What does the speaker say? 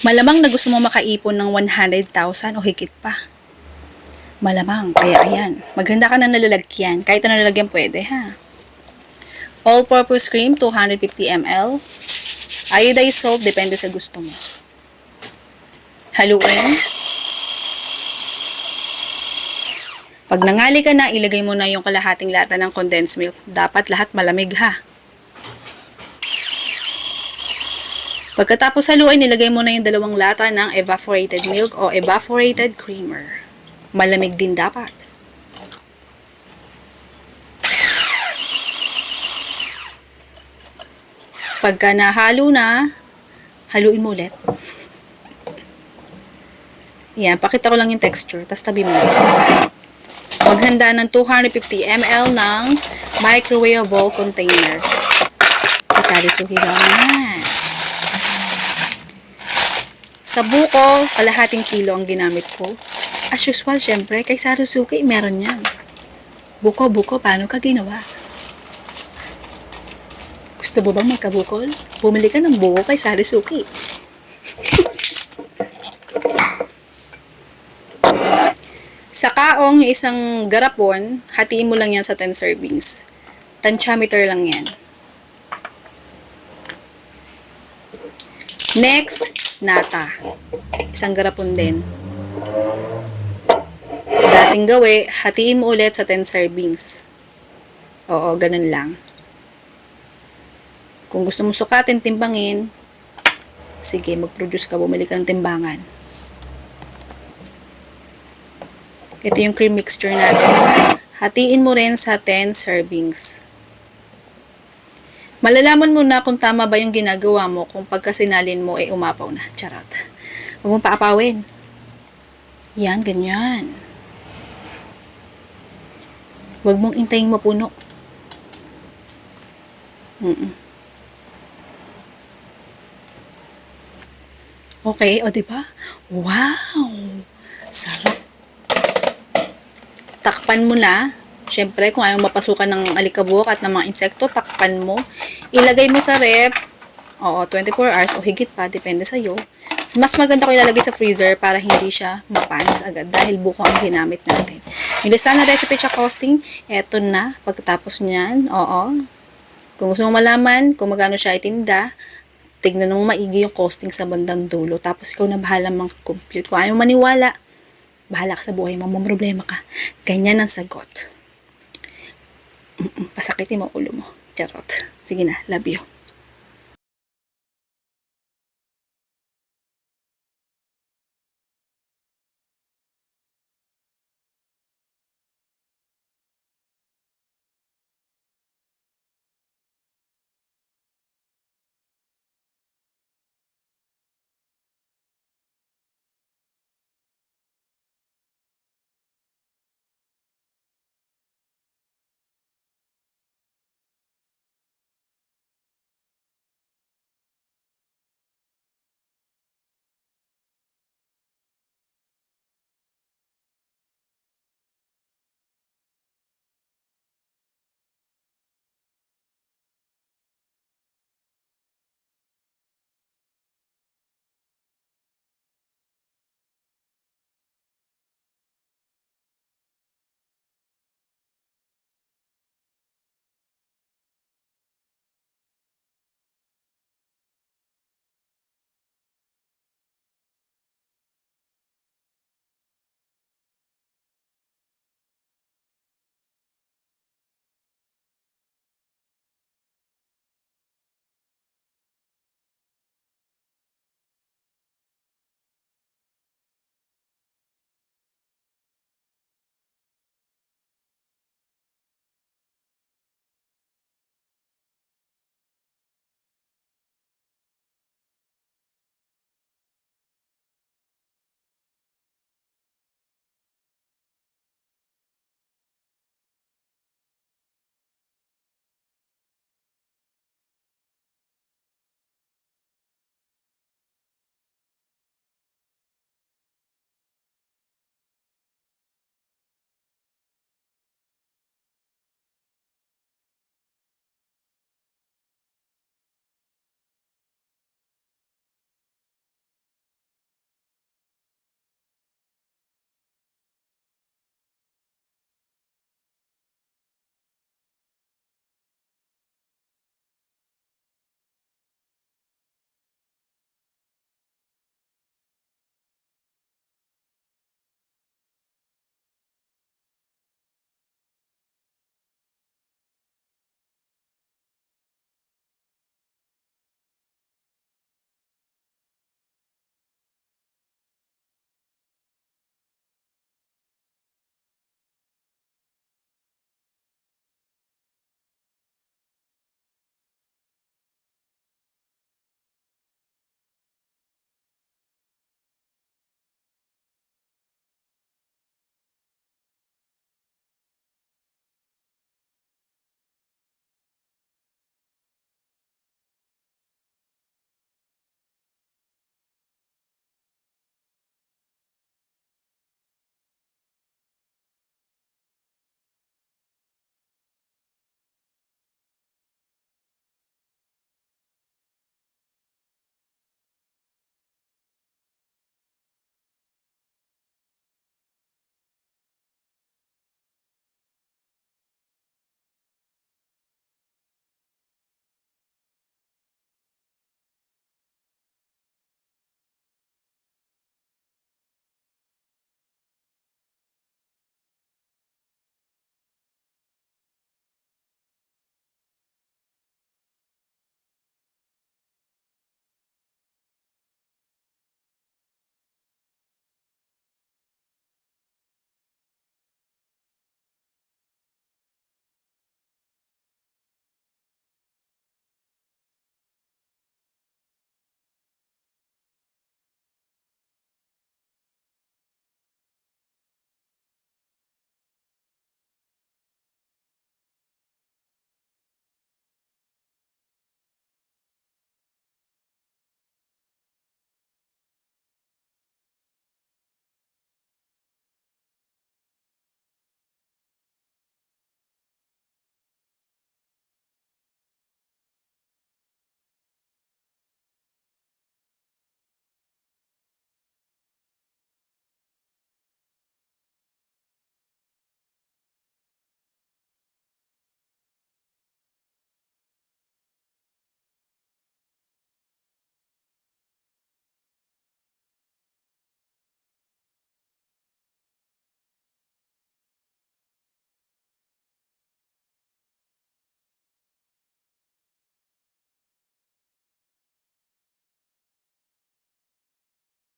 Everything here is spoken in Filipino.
Malamang na gusto mo makaipon ng 100,000 o higit pa. Malamang, kaya ayan. Maghanda ka na nalalagyan. Kahit na nalalagyan pwede, ha? All-purpose cream, 250 ml. Iodized salt, depende sa gusto mo. Haluin. Pag nangali ka na, ilagay mo na yung kalahating lata ng condensed milk. Dapat lahat malamig, ha? Pagkatapos haluin, ilagay mo na yung 2 lata ng evaporated milk o evaporated creamer. Malamig din dapat. Pagka nahalo na, haluin mo ulit. Yan, pakita ko lang yung texture, tapos tabi mo. Maghanda ng 250 ml ng microwavable containers. Kasari-suki lang yan. Sa buko, kalahating kilo ang ginamit ko. As usual, syempre, kay Sarisuki, meron yan. Buko, paano ka ginawa? Gusto mo bang magkabukol? Bumili ka ng buko kay Sarisuki. Sa kaong, yung isang garapon, hatiin mo lang yan sa 10 servings. Tantiameter lang yan. Next, nata. Isang garapon din. Dating gawi, hatiin mo ulit sa 10 servings. Oo, ganun lang. Kung gusto mo sukatin, timbangin, sige, mag-produce ka, bumili ka ng timbangan. Ito yung cream mixture natin. Hatiin mo rin sa 10 servings. Malalaman mo na kung tama ba yung ginagawa mo kung pagkasinalin mo ay umapaw na. Charot. Huwag mong paapawin. Yan, ganyan. Huwag mong intayin mapuno. Okay, o diba? Wow! Sarap. Takpan mo na. Siyempre, kung ayaw mapasukan ng alikabok at ng mga insekto, takpan mo. Ilagay mo sa ref. Oo, 24 hours o higit pa, depende sa'yo. Mas maganda ko ilalagay sa freezer para hindi siya mapanis agad dahil buko ang ginamit natin. Yung listahan na recipe at costing, eto na. Pagkatapos niyan, oo. Kung gusto mo malaman kung magkano siya itinda, tignan mo maigi yung costing sa bandang dulo. Tapos ikaw na bahala mag-compute. Kung ayaw maniwala, bahala ka sa buhay mo, may problema ka. Ganyan ang sagot. Pasakitin mo ulo mo. Charot. Sige na, love you.